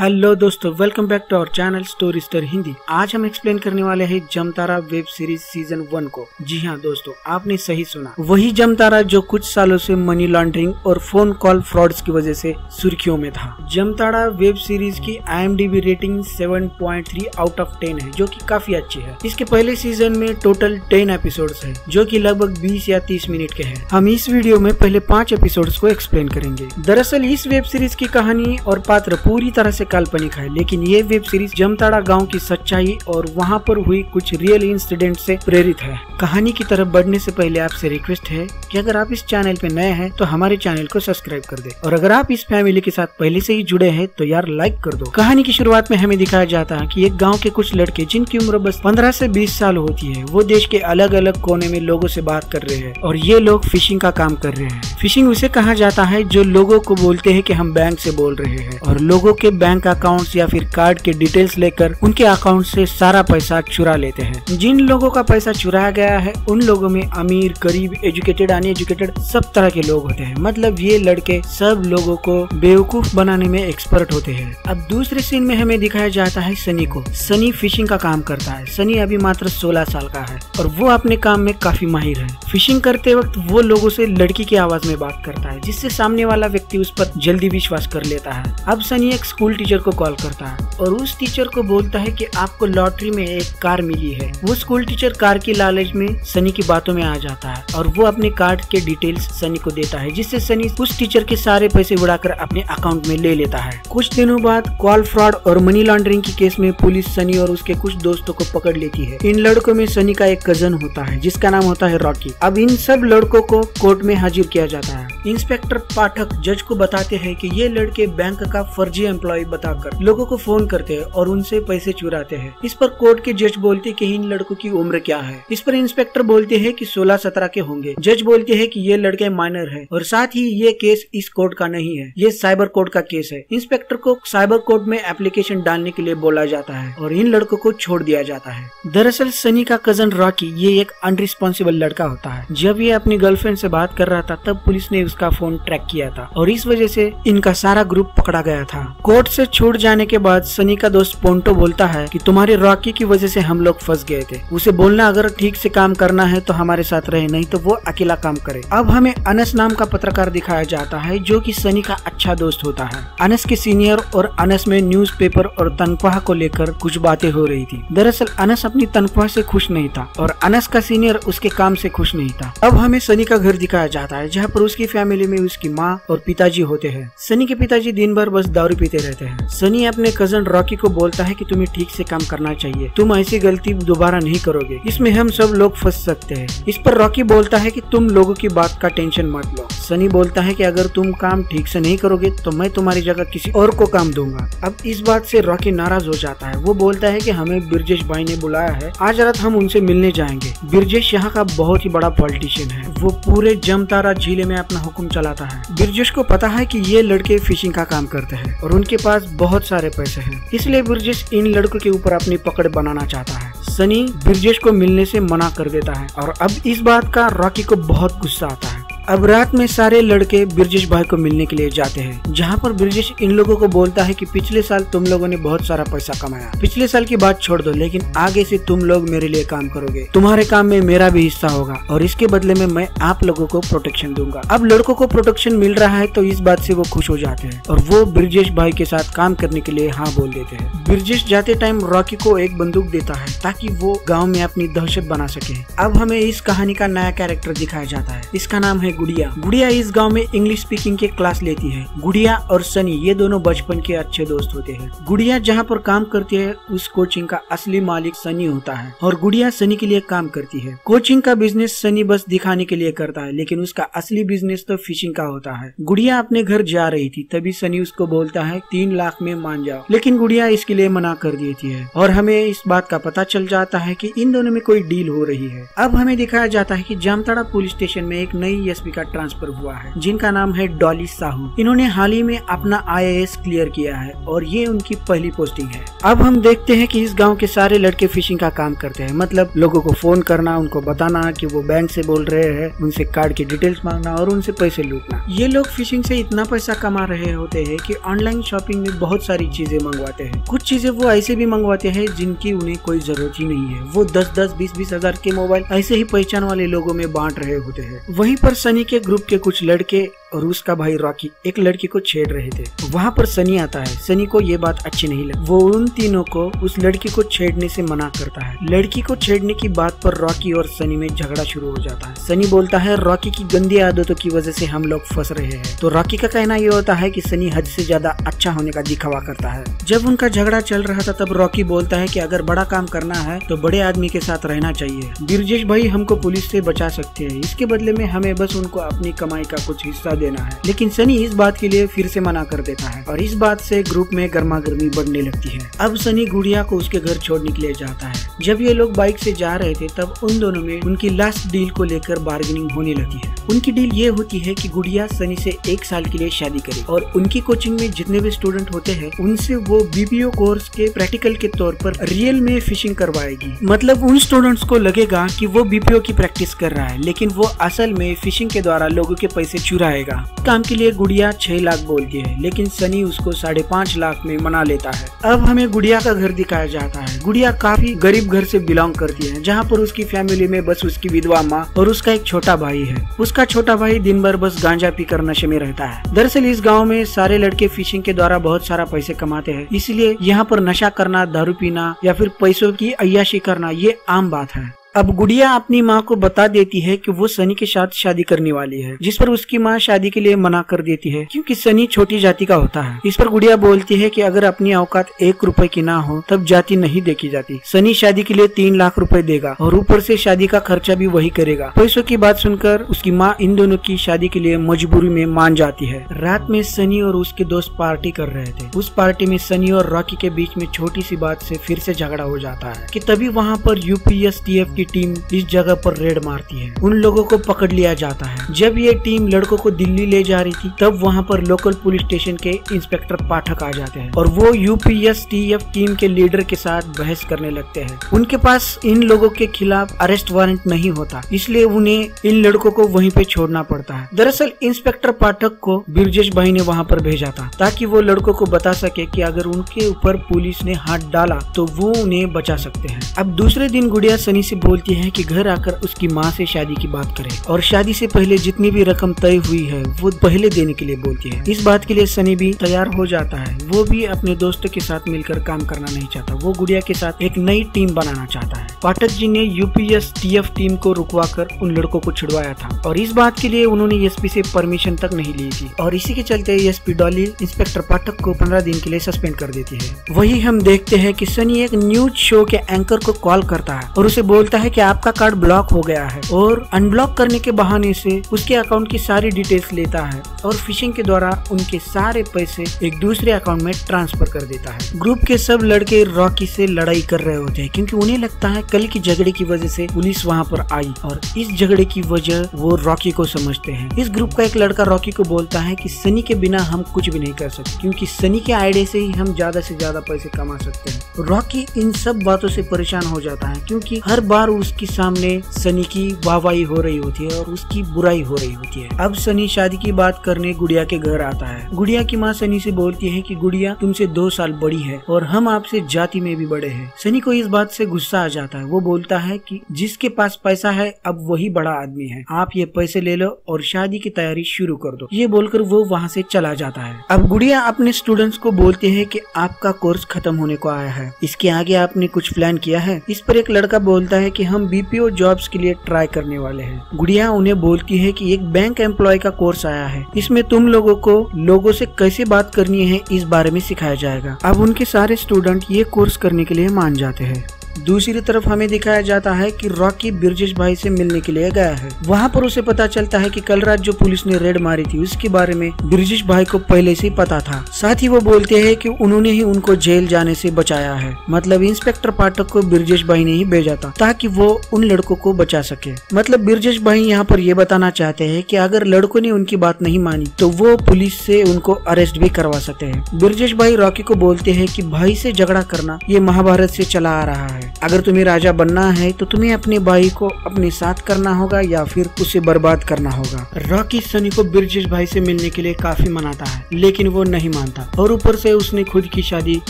Hello दोस्तों, welcome back to our channel story star Hindi. आज हम एक्सप्लेन करने वाले हैं जमतारा वेब सीरीज सीजन 1 को। जी हाँ दोस्तों, आपने सही सुना, वही जमतारा जो कुछ सालों से मनी लॉन्ड्रिंग और फोन कॉल फ्रॉड्स की वजह से सुर्खियों में था। जमतारा वेब सीरीज की IMDb रेटिंग 7.3 आउट ऑफ 10 है, जो कि काफी अच्छी है। इसके पहले सीजन में टोटल 10 एपिसोड्स है, जो कि लगभग 20 या 30 मिनट के हैं। हम इस वीडियो में पहले 5 एपिसोड्स को एक्सप्लेन करेंगे। दरअसल इस वेब सीरीज की कहानी और पात्र पूरी तरह से काल्पनिक है, लेकिन ये वेब सीरीज जमताड़ा गांव की सच्चाई और वहां पर हुई कुछ रियल इंसिडेंट से प्रेरित है। कहानी की तरफ बढ़ने से पहले आपसे रिक्वेस्ट है कि अगर आप इस चैनल पे नए हैं तो हमारे चैनल को सब्सक्राइब कर दे, और अगर आप इस फैमिली के साथ पहले से ही जुड़े हैं तो यार लाइक कर दो। कहानी की शुरुआत में हमें दिखाया जाता है कि एक गाँव के कुछ लड़के जिनकी उम्र बस 15 से 20 साल होती है, वो देश के अलग अलग कोने में लोगों से बात कर रहे हैं, और ये लोग फिशिंग का काम कर रहे हैं। फिशिंग उसे कहा जाता है जो लोगों को बोलते हैं कि हम बैंक से बोल रहे हैं, और लोगों के बैंक अकाउंट्स या फिर कार्ड के डिटेल्स लेकर उनके अकाउंट से सारा पैसा चुरा लेते हैं। जिन लोगों का पैसा चुराया गया है उन लोगों में अमीर, गरीब, एजुकेटेड, अनएजुकेटेड सब तरह के लोग होते हैं। मतलब ये लड़के सब लोगों को बेवकूफ बनाने में एक्सपर्ट होते हैं। अब दूसरे सीन में हमें दिखाया जाता है सनी को। सनी फिशिंग का काम करता है। सनी अभी मात्र 16 साल का है और वो अपने काम में काफी माहिर है। फिशिंग करते वक्त वो लोगों से लड़की की आवाज में बात करता है, जिससे सामने वाला व्यक्ति उस पर जल्दी विश्वास कर लेता है। अब सनी एक स्कूल टीचर को कॉल करता है और उस टीचर को बोलता है कि आपको लॉटरी में एक कार मिली है। वो स्कूल टीचर कार की लालच में सनी की बातों में आ जाता है और वो अपने कार्ड के डिटेल्स सनी को देता है, जिससे सनी उस टीचर के सारे पैसे उड़ाकर अपने अकाउंट में ले लेता है। कुछ दिनों बाद कॉल फ्रॉड और मनी लॉन्ड्रिंग की केस में पुलिस सनी और उसके कुछ दोस्तों को पकड़ लेती है। इन लड़कों में सनी का एक कजन होता है जिसका नाम होता है रॉकी। अब इन सब लड़कों को कोर्ट में हाजिर किया जाता है। इंस्पेक्टर पाठक जज को बताते हैं कि ये लड़के बैंक का फर्जी एम्प्लॉय बताकर लोगों को फोन करते हैं और उनसे पैसे चुराते हैं। इस पर कोर्ट के जज बोलते कि इन लड़कों की उम्र क्या है। इस पर इंस्पेक्टर बोलते हैं कि 16-17 के होंगे। जज बोलते हैं कि ये लड़के माइनर है और साथ ही ये केस इस कोर्ट का नहीं है, ये साइबर कोर्ट का केस है। इंस्पेक्टर को साइबर कोर्ट में एप्लीकेशन डालने के लिए बोला जाता है और इन लड़कों को छोड़ दिया जाता है। दरअसल सनी का कजन रॉकी ये एक अनरिस्पॉन्सिबल लड़का होता है। जब ये अपनी गर्लफ्रेंड से बात कर रहा था तब पुलिस ने उसका फोन ट्रैक किया था और इस वजह से इनका सारा ग्रुप पकड़ा गया था। कोर्ट से छूट जाने के बाद सनी का दोस्त पोंटो बोलता है कि तुम्हारे रॉकी की वजह से हम लोग फंस गए थे। उसे बोलना अगर ठीक से काम करना है तो हमारे साथ रहे, नहीं तो वो अकेला काम करे। अब हमें अनस नाम का पत्रकार दिखाया जाता है जो कि सनी का अच्छा दोस्त होता है। अनस के सीनियर और अनस में न्यूज़पेपर और तनख्वाह को लेकर कुछ बातें हो रही थी। दरअसल अनस अपनी तनख्वाह से खुश नहीं था और अनस का सीनियर उसके काम से खुश नहीं था। अब हमें सनी का घर दिखाया जाता है जहाँ पर उसकी फैमिली में उसकी माँ और पिताजी होते हैं। सनी के पिताजी दिन भर बस दारू पीते रहते हैं। सनी अपने कजन रॉकी को बोलता है कि तुम्हें ठीक से काम करना चाहिए, तुम ऐसी गलती दोबारा नहीं करोगे, इसमें हम सब लोग फंस सकते हैं। इस पर रॉकी बोलता है कि तुम लोगों की बात का टेंशन मत लो। सनी बोलता है कि अगर तुम काम ठीक से नहीं करोगे तो मैं तुम्हारी जगह किसी और को काम दूंगा। अब इस बात से रॉकी नाराज हो जाता है। वो बोलता है कि हमें बिरजेश भाई ने बुलाया है, आज रात हम उनसे मिलने जाएंगे। बिरजेश यहाँ का बहुत ही बड़ा पॉलिटिशियन है। वो पूरे जमतारा जिले में अपना हुक्म चलाता है। बिरजेश को पता है कि ये लड़के फिशिंग का काम करते हैं और उनके पास बहुत सारे पैसे हैं, इसलिए बिरजेश इन लड़कों के ऊपर अपनी पकड़ बनाना चाहता है। सनी बिरजेश को मिलने से मना कर देता है और अब इस बात का रॉकी को बहुत गुस्सा आता है। अब रात में सारे लड़के बिरजेश भाई को मिलने के लिए जाते हैं, जहाँ पर बिरजेश इन लोगों को बोलता है कि पिछले साल तुम लोगों ने बहुत सारा पैसा कमाया, पिछले साल की बात छोड़ दो, लेकिन आगे से तुम लोग मेरे लिए काम करोगे, तुम्हारे काम में मेरा भी हिस्सा होगा और इसके बदले में मैं आप लोगों को प्रोटेक्शन दूंगा। अब लड़कों को प्रोटेक्शन मिल रहा है तो इस बात से वो खुश हो जाते हैं और वो बिरजेश भाई के साथ काम करने के लिए हाँ बोल देते हैं। बिरजेश जाते टाइम रॉकी को एक बंदूक देता है ताकि वो गाँव में अपनी दहशत बना सके। अब हमें इस कहानी का नया कैरेक्टर दिखाया जाता है, इसका नाम है गुड़िया। गुड़िया इस गांव में इंग्लिश स्पीकिंग के क्लास लेती है। गुड़िया और सनी ये दोनों बचपन के अच्छे दोस्त होते हैं। गुड़िया जहां पर काम करती है उस कोचिंग का असली मालिक सनी होता है और गुड़िया सनी के लिए काम करती है। कोचिंग का बिजनेस सनी बस दिखाने के लिए करता है, लेकिन उसका असली बिजनेस तो फिशिंग का होता है। गुड़िया अपने घर जा रही थी तभी सनी उसको बोलता है 3 लाख में मान जाओ, लेकिन गुड़िया इसके लिए मना कर देती है और हमें इस बात का पता चल जाता है कि इन दोनों में कोई डील हो रही है। अब हमें दिखाया जाता है कि जामताड़ा पुलिस स्टेशन में एक नई डीएसपी का ट्रांसफर हुआ है, जिनका नाम है डॉली साहू। इन्होंने हाल ही में अपना IAS क्लियर किया है और ये उनकी पहली पोस्टिंग है। अब हम देखते हैं कि इस गांव के सारे लड़के फिशिंग का काम करते हैं, मतलब लोगों को फोन करना, उनको बताना कि वो बैंक से बोल रहे हैं, उनसे कार्ड की डिटेल्स मांगना और उनसे पैसे लूटना। ये लोग फिशिंग से इतना पैसा कमा रहे होते हैं कि ऑनलाइन शॉपिंग में बहुत सारी चीजें मंगवाते हैं। कुछ चीजें वो ऐसे भी मंगवाते हैं जिनकी उन्हें कोई जरूरत ही नहीं है। वो 10-10, 20-20 हजार के मोबाइल ऐसे ही पहचान वाले लोगों में बांट रहे होते हैं। वहीं पर सनी के ग्रुप के कुछ लड़के और उसका भाई रॉकी एक लड़की को छेड़ रहे थे। वहाँ पर सनी आता है। सनी को ये बात अच्छी नहीं लगी। वो उन तीनों को उस लड़की को छेड़ने से मना करता है। लड़की को छेड़ने की बात पर रॉकी और सनी में झगड़ा शुरू हो जाता है। सनी बोलता है रॉकी की गंदी आदतों की वजह से हम लोग फंस रहे हैं। तो रॉकी का कहना ये होता है कि सनी हद से ज्यादा अच्छा होने का दिखावा करता है। जब उनका झगड़ा चल रहा था तब रॉकी बोलता है कि अगर बड़ा काम करना है तो बड़े आदमी के साथ रहना चाहिए। बिरजेश भाई हमको पुलिस से बचा सकते हैं, इसके बदले में हमें बस उनको अपनी कमाई का कुछ हिस्सा देना है। लेकिन सनी इस बात के लिए फिर से मना कर देता है और इस बात से ग्रुप में गर्मागर्मी बढ़ने लगती है। अब सनी गुड़िया को उसके घर छोड़ने के लिए जाता है। जब ये लोग बाइक से जा रहे थे तब उन दोनों में उनकी लास्ट डील को लेकर बार्गेनिंग होने लगी है। उनकी डील ये होती है कि गुड़िया सनी से 1 साल के लिए शादी करे और उनकी कोचिंग में जितने भी स्टूडेंट होते हैं उनसे वो BPO कोर्स के प्रैक्टिकल के तौर पर रियल में फिशिंग करवाएगी। मतलब उन स्टूडेंट्स को लगेगा कि वो BPO की प्रैक्टिस कर रहा है, लेकिन वो असल में फिशिंग के द्वारा लोगों के पैसे चुराएगा। काम के लिए गुड़िया 6 लाख बोलती है, लेकिन सनी उसको 5.5 लाख में मना लेता है। अब हमें गुड़िया का घर दिखाया जाता है। गुड़िया काफी गरीब घर से बिलोंग करती है, जहाँ पर उसकी फैमिली में बस उसकी विधवा माँ और उसका एक छोटा भाई है। उसका छोटा भाई दिन भर बस गांजा पीकर नशे में रहता है। दरअसल इस गांव में सारे लड़के फिशिंग के द्वारा बहुत सारा पैसे कमाते हैं, इसलिए यहाँ पर नशा करना, दारू पीना या फिर पैसों की अय्याशी करना ये आम बात है। अब गुड़िया अपनी माँ को बता देती है कि वो सनी के साथ शादी करने वाली है, जिस पर उसकी माँ शादी के लिए मना कर देती है क्योंकि सनी छोटी जाति का होता है। इस पर गुड़िया बोलती है कि अगर अपनी औकात 1 रुपए की ना हो तब जाति नहीं देखी जाती। सनी शादी के लिए 3 लाख रुपए देगा और ऊपर से शादी का खर्चा भी वही करेगा। पैसों की बात सुनकर उसकी माँ इन दोनों की शादी के लिए मजबूरी में मान जाती है। रात में सनी और उसके दोस्त पार्टी कर रहे थे। उस पार्टी में सनी और रॉकी के बीच में छोटी सी बात से फिर से झगड़ा हो जाता है कि तभी वहाँ पर UPSTF की टीम इस जगह पर रेड मारती है। उन लोगों को पकड़ लिया जाता है। जब ये टीम लड़कों को दिल्ली ले जा रही थी तब वहाँ पर लोकल पुलिस स्टेशन के इंस्पेक्टर पाठक आ जाते हैं और वो UPSTF टीम के लीडर के साथ बहस करने लगते हैं। उनके पास इन लोगों के खिलाफ अरेस्ट वारंट नहीं होता, इसलिए उन्हें इन लड़कों को वहीं पे छोड़ना पड़ता है। दरअसल इंस्पेक्टर पाठक को बिरजेश भाई ने वहाँ पर भेजा था ताकि वो लड़कों को बता सके कि अगर उनके ऊपर पुलिस ने हाथ डाला तो वो उन्हें बचा सकते हैं। अब दूसरे दिन गुड़िया सनी से बोलती है कि घर आकर उसकी माँ से शादी की बात करे और शादी से पहले जितनी भी रकम तय हुई है वो पहले देने के लिए बोलती है। इस बात के लिए सनी भी तैयार हो जाता है। वो भी अपने दोस्तों के साथ मिलकर काम करना नहीं चाहता। वो गुड़िया के साथ एक नई टीम बनाना चाहता है। पाठक जी ने UPSTF टीम को रुकवाकर उन लड़कों को छुड़वाया था और इस बात के लिए उन्होंने SP से परमिशन तक नहीं ली थी और इसी के चलते SP डॉली इंस्पेक्टर पाठक को 15 दिन के लिए सस्पेंड कर देती है। वही हम देखते हैं कि सनी एक न्यूज शो के एंकर को कॉल करता है और उसे बोलता है कि आपका कार्ड ब्लॉक हो गया है और अनब्लॉक करने के बहाने से उसके अकाउंट की सारी डिटेल्स लेता है और फिशिंग के द्वारा उनके सारे पैसे एक दूसरे अकाउंट में ट्रांसफर कर देता है। ग्रुप के सब लड़के रॉकी से लड़ाई कर रहे होते हैं क्योंकि उन्हें लगता है कल की झगड़े की वजह से पुलिस वहाँ पर आई और इस झगड़े की वजह वो रॉकी को समझते हैं। इस ग्रुप का एक लड़का रॉकी को बोलता है कि सनी के बिना हम कुछ भी नहीं कर सकते क्योंकि सनी के आइडिया से ही हम ज्यादा से ज्यादा पैसे कमा सकते हैं। रॉकी इन सब बातों से परेशान हो जाता है क्योंकि हर बार उसके सामने सनी की वाहवाही हो रही होती है और उसकी बुराई हो रही होती है। अब सनी शादी की बात करने गुड़िया के घर आता है। गुड़िया की माँ सनी से बोलती है कि गुड़िया तुमसे 2 साल बड़ी है और हम आपसे जाति में भी बड़े हैं। सनी को इस बात से गुस्सा आ जाता है। वो बोलता है कि जिसके पास पैसा है अब वही बड़ा आदमी है, आप ये पैसे ले लो और शादी की तैयारी शुरू कर दो। ये बोलकर वो वहाँ से चला जाता है। अब गुड़िया अपने स्टूडेंट्स को बोलती है कि आपका कोर्स खत्म होने को आया है, इसके आगे आपने कुछ प्लान किया है। इस पर एक लड़का बोलता है कि हम BPO जॉब्स के लिए ट्राई करने वाले हैं। गुड़िया उन्हें बोलती है कि एक बैंक एम्प्लॉय का कोर्स आया है, इसमें तुम लोगों को लोगों से कैसे बात करनी है इस बारे में सिखाया जाएगा। अब उनके सारे स्टूडेंट ये कोर्स करने के लिए मान जाते हैं। दूसरी तरफ हमें दिखाया जाता है कि रॉकी ब्रिजेश भाई से मिलने के लिए गया है। वहाँ पर उसे पता चलता है कि कल रात जो पुलिस ने रेड मारी थी उसके बारे में ब्रिजेश भाई को पहले से ही पता था। साथ ही वो बोलते हैं कि उन्होंने ही उनको जेल जाने से बचाया है, मतलब इंस्पेक्टर पाठक को ब्रिजेश भाई ने ही भेजा था ताकि वो उन लड़कों को बचा सके। मतलब ब्रिजेश भाई यहाँ पर ये बताना चाहते हैं कि अगर लड़कों ने उनकी बात नहीं मानी तो वो पुलिस से उनको अरेस्ट भी करवा सकते हैं। ब्रिजेश भाई रॉकी को बोलते हैं कि भाई से झगड़ा करना ये महाभारत से चला आ रहा है, अगर तुम्हें राजा बनना है तो तुम्हें अपने भाई को अपने साथ करना होगा या फिर उसे बर्बाद करना होगा। रॉकी सनी को ब्रिजेश भाई से मिलने के लिए काफी मनाता है लेकिन वो नहीं मानता और ऊपर से उसने खुद की शादी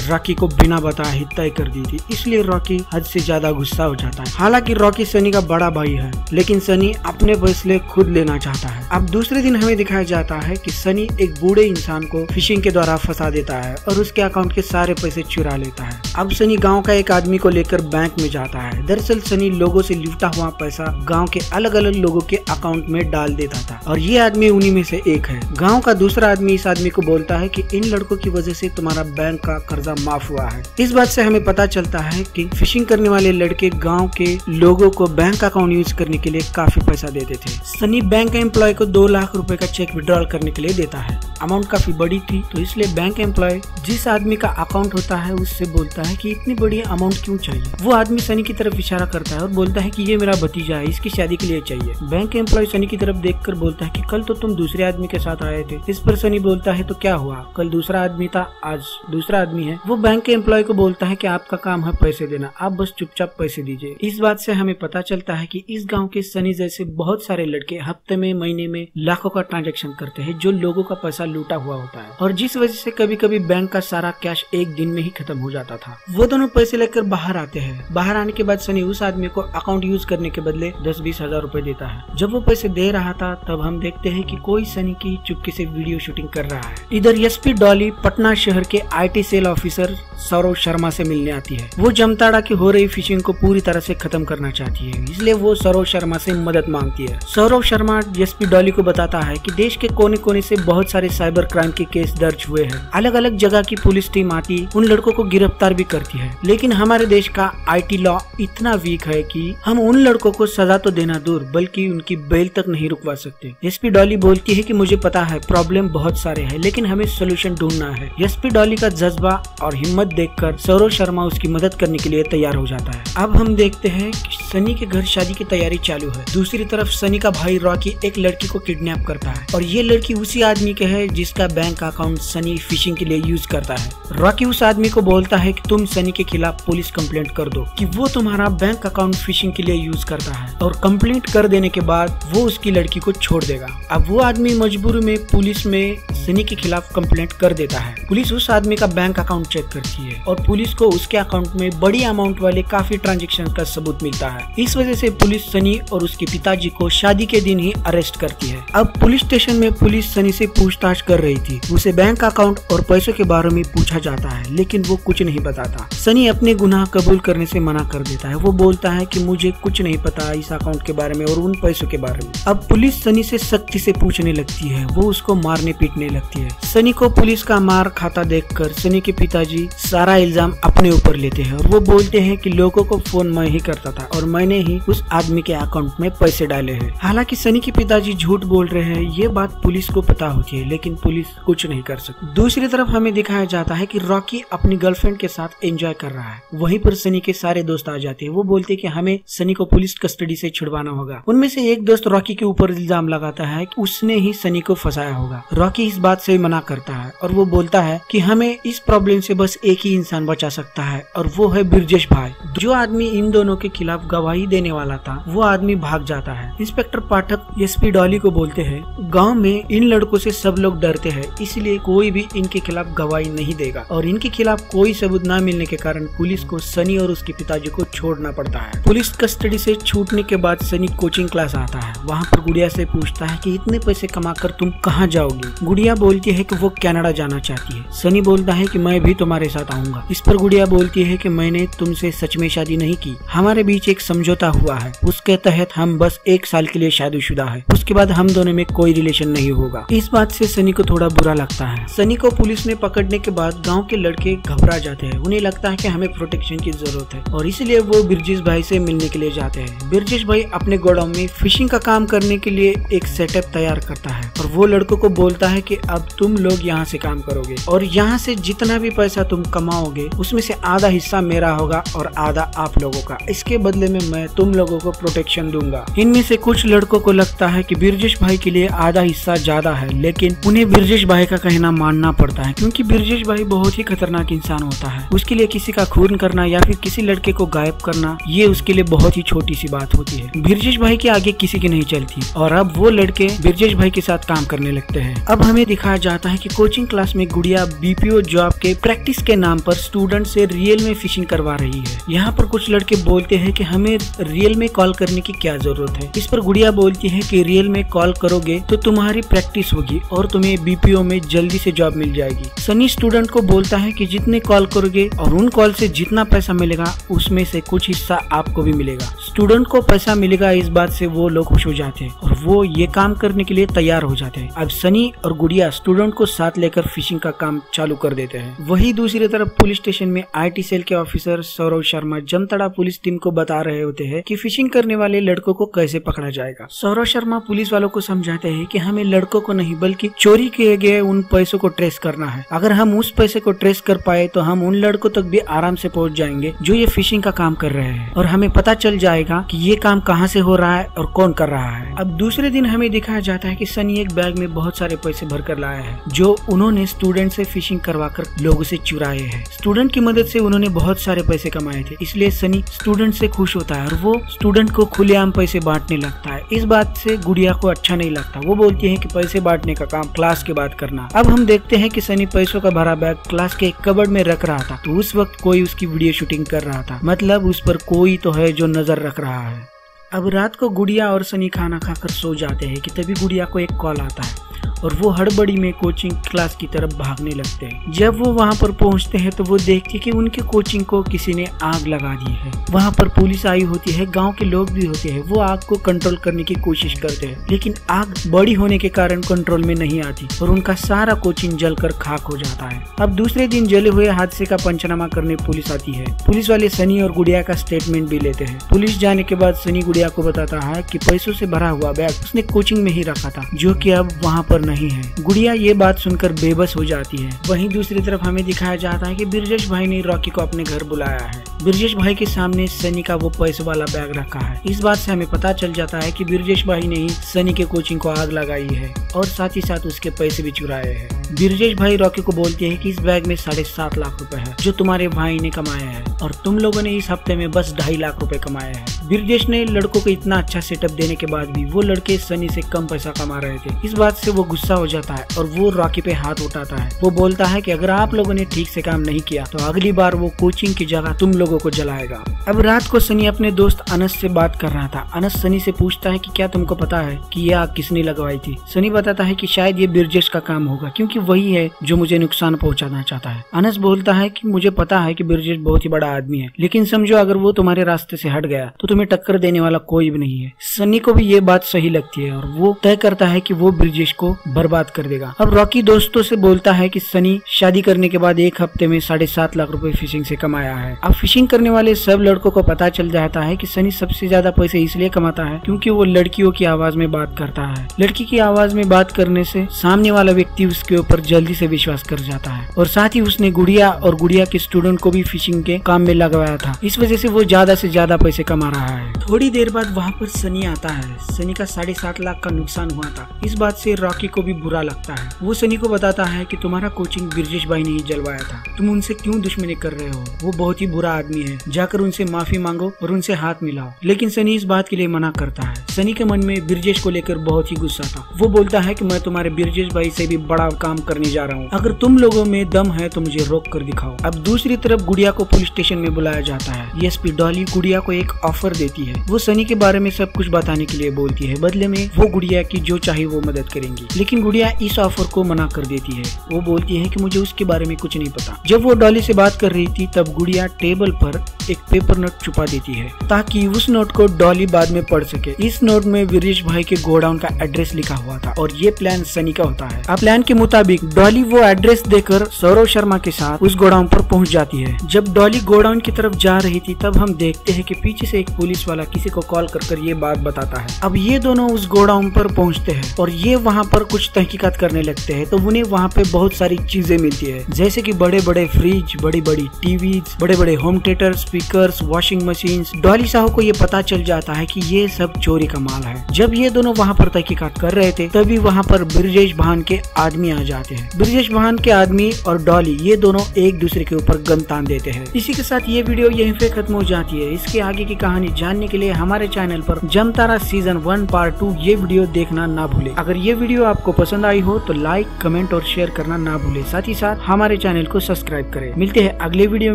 रॉकी को बिना बताए ही तय कर दी थी, इसलिए रॉकी हद से ज्यादा गुस्सा हो जाता है। हालांकि रॉकी सनी का बड़ा भाई है लेकिन सनी अपने फैसले खुद लेना चाहता है। अब दूसरे दिन हमें दिखाया जाता है कि सनी एक बूढ़े इंसान को फिशिंग के द्वारा फंसा देता है और उसके अकाउंट के सारे पैसे चुरा लेता है। अब सनी गांव का एक आदमी को लेकर बैंक में जाता है। दरअसल सनी लोगों से लूटा हुआ पैसा गांव के अलग अलग लोगों के अकाउंट में डाल देता था और ये आदमी उन्हीं में से एक है। गांव का दूसरा आदमी इस आदमी को बोलता है कि इन लड़कों की वजह से तुम्हारा बैंक का कर्जा माफ हुआ है। इस बात से हमें पता चलता है कि फिशिंग करने वाले लड़के गाँव के लोगों को बैंक अकाउंट यूज करने के लिए काफी पैसा देते थे। सनी बैंक एम्प्लॉय को 2 लाख रुपए का चेक विड्रॉल करने के लिए देता है। अमाउंट काफी बड़ी थी तो इसलिए बैंक एम्प्लॉय जिस आदमी का अकाउंट होता है उससे बोलता है कि इतनी बड़ी अमाउंट क्यों चाहिए। वो आदमी सनी की तरफ इशारा करता है और बोलता है कि ये मेरा भतीजा है, इसकी शादी के लिए चाहिए। बैंक एम्प्लॉय सनी की तरफ देखकर बोलता है कि कल तो तुम दूसरे आदमी के साथ आए थे। इस पर सनी बोलता है तो क्या हुआ, कल दूसरा आदमी था, आज दूसरा आदमी है। वो बैंक के एम्प्लॉय को बोलता है कि आपका काम है पैसे देना, आप बस चुपचाप पैसे दीजिए। इस बात से हमें पता चलता है कि इस गाँव के सनी जैसे बहुत सारे लड़के हफ्ते में महीने में लाखों का ट्रांजैक्शन करते हैं जो लोगों का पैसा लूटा हुआ होता है और जिस वजह से कभी कभी बैंक का सारा कैश एक दिन में ही खत्म हो जाता था। वो दोनों पैसे लेकर बाहर आते हैं। बाहर आने के बाद सनी उस आदमी को अकाउंट यूज करने के बदले 10-20 हजार रुपए देता है। जब वो पैसे दे रहा था तब हम देखते हैं कि कोई सनी की चुपके से वीडियो शूटिंग कर रहा है। इधर एसपी डॉली पटना शहर के IT cell officer Saurav Sharma से मिलने आती है। वो जमताड़ा की हो रही फिशिंग को पूरी तरह से खत्म करना चाहती है, इसलिए वो सौरव शर्मा से मदद मांगती है। सौरव शर्मा एसपी डॉली को बताता है कि देश के कोने कोने से बहुत सारे साइबर क्राइम के केस दर्ज हुए हैं। अलग अलग जगह की पुलिस टीम आती उन लड़कों को गिरफ्तार भी करती है, लेकिन हमारे देश का IT लॉ इतना वीक है कि हम उन लड़कों को सजा तो देना दूर बल्कि उनकी बेल तक नहीं रुकवा सकते। एसपी डॉली बोलती है कि मुझे पता है प्रॉब्लम बहुत सारे हैं लेकिन हमें सोल्यूशन ढूंढना है। एसपी डॉली का जज्बा और हिम्मत देखकर सौरव शर्मा उसकी मदद करने के लिए तैयार हो जाता है। अब हम देखते हैं कि सनी के घर शादी की तैयारी चालू है। दूसरी तरफ सनी का भाई रॉकी एक लड़की को किडनैप करता है और ये लड़की उसी आदमी के है जिसका बैंक अकाउंट सनी फिशिंग के लिए यूज करता है। रॉकी उस आदमी को बोलता है कि तुम सनी के खिलाफ पुलिस कंप्लेंट कर दो कि वो तुम्हारा बैंक अकाउंट फिशिंग के लिए यूज करता है और कंप्लेंट कर देने के बाद वो उसकी लड़की को छोड़ देगा। अब वो आदमी मजबूरी में पुलिस में सनी के खिलाफ कंप्लेंट कर देता है। पुलिस उस आदमी का बैंक अकाउंट चेक करती है और पुलिस को उसके अकाउंट में बड़ी अमाउंट वाले काफी ट्रांजैक्शन का सबूत मिलता है। इस वजह से पुलिस सनी और उसके पिताजी को शादी के दिन ही अरेस्ट करती है। अब पुलिस स्टेशन में पुलिस सनी से पूछताछ कर रही थी। उसे बैंक अकाउंट और पैसों के बारे में पूछा जाता है लेकिन वो कुछ नहीं बताता। सनी अपने गुनाह कबूल करने से मना कर देता है। वो बोलता है कि मुझे कुछ नहीं पता इस अकाउंट के बारे में और उन पैसों के बारे में। अब पुलिस सनी से सख्ती से पूछने लगती है। वो उसको मारने पीटने लगती है। सनी को पुलिस का मार खाता देखकर सनी के पिताजी सारा इल्जाम अपने ऊपर लेते हैं और वो बोलते हैं कि लोगों को फोन मैं ही करता था और मैंने ही उस आदमी के अकाउंट में पैसे डाले हैं। हालांकि सनी के पिताजी झूठ बोल रहे हैं, ये बात पुलिस को पता होती है लेकिन पुलिस कुछ नहीं कर सकती। दूसरी तरफ हमें दिखाया जाता है कि रॉकी अपनी गर्लफ्रेंड के साथ एंजॉय कर रहा है। वहीं पर सनी के सारे दोस्त आ जाते हैं। वो बोलते हैं कि हमें सनी को पुलिस कस्टडी से छुड़वाना होगा। उनमें से एक दोस्त रॉकी के ऊपर इल्जाम लगाता है कि उसने ही सनी को फंसाया होगा। रॉकी इस बात से मना करता है और वो बोलता है कि हमें इस प्रॉब्लम से बस एक ही इंसान बचा सकता है और वो है ब्रिजेश भाई। जो आदमी इन दोनों के खिलाफ गवाही देने वाला था वो आदमी भाग जाता है। इंस्पेक्टर पाठक एसपी डॉली को बोलते हैं गांव में इन लड़कों से सब लोग डरते हैं, इसलिए कोई भी इनके खिलाफ गवाही नहीं देगा और इनके खिलाफ कोई सबूत न मिलने के कारण पुलिस को सनी और उसके पिताजी को छोड़ना पड़ता है। पुलिस कस्टडी से छूटने के बाद सनी कोचिंग क्लास आता है। वहाँ पर गुड़िया से पूछता है कि इतने पैसे कमाकर तुम कहाँ जाओगी। गुड़िया बोलती है कि वो कनाडा जाना चाहती है। सनी बोलता है कि मैं भी तुम्हारे साथ आऊंगा। इस पर गुड़िया बोलती है कि मैंने तुमसे सच में शादी नहीं की, हमारे बीच एक समझौता हुआ है, उसके तहत हम बस 1 साल के लिए शादीशुदा है, उसके बाद हम दोनों में कोई रिलेशन नहीं होगा। इस बात से सनी को थोड़ा बुरा लगता है। सनी को पुलिस ने पकड़ने के बाद गाँव के लड़के घबरा जाते हैं, उन्हें लगता है कि हमें प्रोटेक्शन की जरूरत है और इसलिए वो बिरजेश भाई से मिलने के लिए जाते हैं। बिरजेश भाई अपने गोडाउन में फिशिंग का काम करने के लिए एक सेटअप तैयार करता है और वो लड़कों को बोलता है कि अब तुम लोग यहाँ से काम करोगे और यहाँ से जितना भी पैसा तुम कमाओगे उसमें से आधा हिस्सा मेरा होगा और आधा आप लोगों का। इसके बदले में मैं तुम लोगों को प्रोटेक्शन दूंगा। इनमें से कुछ लड़कों को लगता है कि बिरजेश भाई के लिए आधा हिस्सा ज्यादा है, लेकिन उन्हें बिरजेश भाई का कहना मानना पड़ता है क्योंकि बिरजेश भाई बहुत ही खतरनाक इंसान होता है। उसके लिए किसी का खून करना या फिर किसी लड़के को गायब करना ये उसके लिए बहुत ही छोटी सी बात होती है। बिरजेश भाई के आगे किसी की नहीं चलती और अब वो लड़के बिरजेश भाई के साथ काम करने लगते हैं। अब हमें दिखाया जाता है कि कोचिंग क्लास में गुड़िया बीपीओ जॉब के प्रैक्टिस के नाम पर स्टूडेंट से रियल में फिशिंग करवा रही है। यहाँ पर कुछ लड़के बोलते हैं कि हमें रियल में कॉल करने की क्या जरूरत है। इस पर गुड़िया बोलती है कि रियल में कॉल करोगे तो तुम्हारी प्रैक्टिस होगी और तुम्हें बीपीओ में जल्दी से जॉब मिल जाएगी। सनी स्टूडेंट को बोलता है कि जितने कॉल करोगे और उन कॉल से जितना पैसा मिलेगा उसमें से कुछ हिस्सा आपको भी मिलेगा। स्टूडेंट को पैसा मिलेगा, इस बात से वो लोग खुश हो जाते हैं और वो ये काम करने के लिए तैयार हो जाते हैं। अब सनी और गुड़िया स्टूडेंट को साथ लेकर फिशिंग का काम चालू कर देते हैं। वही दूसरी तरफ पुलिस स्टेशन में आईटी सेल के officer Saurav Sharma Jamtara police team को बता रहे होते हैं कि फिशिंग करने वाले लड़कों को कैसे पकड़ा जाएगा। सौरव शर्मा पुलिस वालों को समझाते हैं कि हमें लड़कों को नहीं बल्कि चोरी किए गए उन पैसों को ट्रेस करना है। अगर हम उस पैसे को ट्रेस कर पाए तो हम उन लड़कों तक भी आराम से पहुंच जाएंगे जो ये फिशिंग का काम कर रहे हैं और हमें पता चल जाएगा कि ये काम कहाँ से हो रहा है और कौन कर रहा है। अब दूसरे दिन हमें दिखाया जाता है कि सनी एक बैग में बहुत सारे पैसे भर कर लाया है जो उन्होंने स्टूडेंट से फिशिंग करवाकर लोगों से चुराए हैं। स्टूडेंट की मदद से उन्होंने बहुत सारे पैसे कमाए थे, इसलिए सनी स्टूडेंट से खुश होता है और वो स्टूडेंट को खुलेआम पैसे बांटने लगता है। इस बात से गुड़िया को अच्छा नहीं लगता। वो बोलती है कि पैसे बांटने का काम क्लास के बाद करना। अब हम देखते हैं कि सनी पैसों का भरा बैग क्लास के एक कबर्ड में रख रहा था तो उस वक्त कोई उसकी वीडियो शूटिंग कर रहा था, मतलब उस पर कोई तो है जो नजर रख रहा है। अब रात को गुड़िया और सनी खाना खाकर सो जाते हैं कि तभी गुड़िया को एक कॉल आता है और वो हड़बड़ी में कोचिंग क्लास की तरफ भागने लगते हैं। जब वो वहाँ पर पहुँचते हैं तो वो देखते हैं कि उनके कोचिंग को किसी ने आग लगा दी है। वहाँ पर पुलिस आई होती है, गांव के लोग भी होते हैं। वो आग को कंट्रोल करने की कोशिश करते हैं लेकिन आग बड़ी होने के कारण कंट्रोल में नहीं आती और उनका सारा कोचिंग जलकर खाक हो जाता है। अब दूसरे दिन जले हुए हादसे का पंचनामा करने पुलिस आती है। पुलिस वाले सनी और गुड़िया का स्टेटमेंट भी लेते हैं। पुलिस जाने के बाद सनी गुड़िया को बताता है कि पैसों से भरा हुआ बैग उसने कोचिंग में ही रखा था जो कि अब वहाँ पर नहीं है। गुड़िया ये बात सुनकर बेबस हो जाती है। वहीं दूसरी तरफ हमें दिखाया जाता है कि बिरजेश भाई ने रॉकी को अपने घर बुलाया है। बिरजेश भाई के सामने सनी का वो पैसे वाला बैग रखा है। इस बात से हमें पता चल जाता है कि बिरजेश भाई ने ही सनी के कोचिंग को आग लगाई है और साथ ही साथ उसके पैसे भी चुराए हैं। बिरजेश भाई रॉकी को बोलते हैं कि इस बैग में 7.5 लाख रुपए है जो तुम्हारे भाई ने कमाया है और तुम लोगों ने इस हफ्ते में बस 2.5 लाख रुपए कमाए हैं। बिरजेश ने लड़कों को इतना अच्छा सेटअप देने के बाद भी वो लड़के सनी से कम पैसा कमा रहे थे। इस बात से वो गुस्सा हो जाता है और वो रॉकी पे हाथ उठाता है। वो बोलता है कि अगर आप लोगों ने ठीक से काम नहीं किया तो अगली बार वो कोचिंग की जगह तुम लोगों को जलाएगा। अब रात को सनी अपने दोस्त अनस से बात कर रहा था। अनस सनी से पूछता है कि क्या तुमको पता है कि ये आग किसने लगवाई थी। सनी बताता है कि शायद ये बिरजेश का काम होगा क्योंकि वही है जो मुझे नुकसान पहुंचाना चाहता है। अनस बोलता है कि मुझे पता है कि बिरजेश बहुत ही बड़ा आदमी है, लेकिन समझो अगर वो तुम्हारे रास्ते से हट गया तो तुम्हें टक्कर देने वाला कोई भी नहीं है। सनी को भी ये बात सही लगती है और वो तय करता है कि वो बिरजेश को बर्बाद कर देगा। अब रॉकी दोस्तों से बोलता है कि सनी शादी करने के बाद 1 हफ्ते में 7.5 लाख रुपए फिशिंग से कमाया है। अब फिशिंग करने वाले सब लड़कों को पता चल जाता है कि सनी सबसे ज्यादा पैसे इसलिए कमाता है क्योंकि वो लड़कियों की आवाज में बात करता है। लड़की की आवाज में बात करने से सामने वाला व्यक्ति उसके ऊपर जल्दी से विश्वास कर जाता है और साथ ही उसने गुड़िया और गुड़िया के स्टूडेंट को भी फिशिंग के काम में लगवाया था। इस वजह से वो ज्यादा से ज्यादा पैसे कमा रहा है। थोड़ी देर बाद वहाँ पर सनी आता है। सनी का 7.5 लाख का नुकसान हुआ था। इस बात से रॉकी को भी बुरा लगता है। वो सनी को बताता है कि तुम्हारा कोचिंग बिरजेश भाई ने ही जलवाया था, तुम उनसे क्यों दुश्मनी कर रहे हो, वो बहुत ही बुरा आदमी है, जाकर उनसे माफी मांगो और उनसे हाथ मिलाओ। लेकिन सनी इस बात के लिए मना करता है। सनी के मन में बिरजेश को लेकर बहुत ही गुस्सा था। वो बोलता है कि मैं तुम्हारे बिरजेश भाई से भी बड़ा काम करने जा रहा हूँ, अगर तुम लोगों में दम है तो मुझे रोक कर दिखाओ। अब दूसरी तरफ गुड़िया को पुलिस स्टेशन में बुलाया जाता है। एसपी डॉली गुड़िया को एक ऑफर देती है। वो सनी के बारे में सब कुछ बताने के लिए बोलती है, बदले में वो गुड़िया की जो चाहे वो मदद करेंगी। लेकिन गुड़िया इस ऑफर को मना कर देती है। वो बोलती है कि मुझे उसके बारे में कुछ नहीं पता। जब वो डॉली से बात कर रही थी तब गुड़िया टेबल पर एक पेपर नोट छुपा देती है ताकि उस नोट को डॉली बाद में पढ़ सके। इस नोट में वीरेश भाई के गोडाउन का एड्रेस लिखा हुआ था और ये प्लान सनी का होता है। अब प्लान के मुताबिक डॉली वो एड्रेस देकर सौरव शर्मा के साथ उस गोडाउन पर पहुंच जाती है। जब डॉली गोडाउन की तरफ जा रही थी तब हम देखते हैं कि पीछे से एक पुलिस वाला किसी को कॉल कर ये बात बताता है। अब ये दोनों उस गोडाउन पर पहुंचते हैं और ये वहाँ पर कुछ तहकीकात करने लगते हैं। तो उन्हें वहाँ पे बहुत सारी चीजें मिलती है, जैसे कि बड़े बड़े फ्रिज, बड़ी बड़ी टीवीज, बड़े बड़े home theatre, speakers, washing machine. Dolly साहब को ये पता चल जाता है कि ये सब चोरी का माल है। जब ये दोनों वहाँ पर तहकीकात कर रहे थे तभी वहाँ पर ब्रिजेश भान के आदमी आ जाते हैं। ब्रिजेश भान के आदमी और डॉली ये दोनों एक दूसरे के ऊपर गन तान देते हैं। इसी के साथ ये वीडियो यहीं पे खत्म हो जाती है। इसके आगे की कहानी जानने के लिए हमारे चैनल पर जमतारा सीजन 1 पार्ट 2 ये वीडियो देखना ना भूले। अगर ये वीडियो आपको पसंद आई हो तो लाइक, कमेंट और शेयर करना ना भूले। साथ ही साथ हमारे चैनल को सब्सक्राइब करें। मिलते हैं अगले वीडियो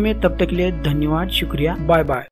में, तब तक के लिए धन्यवाद, शुक्रिया, बाय बाय।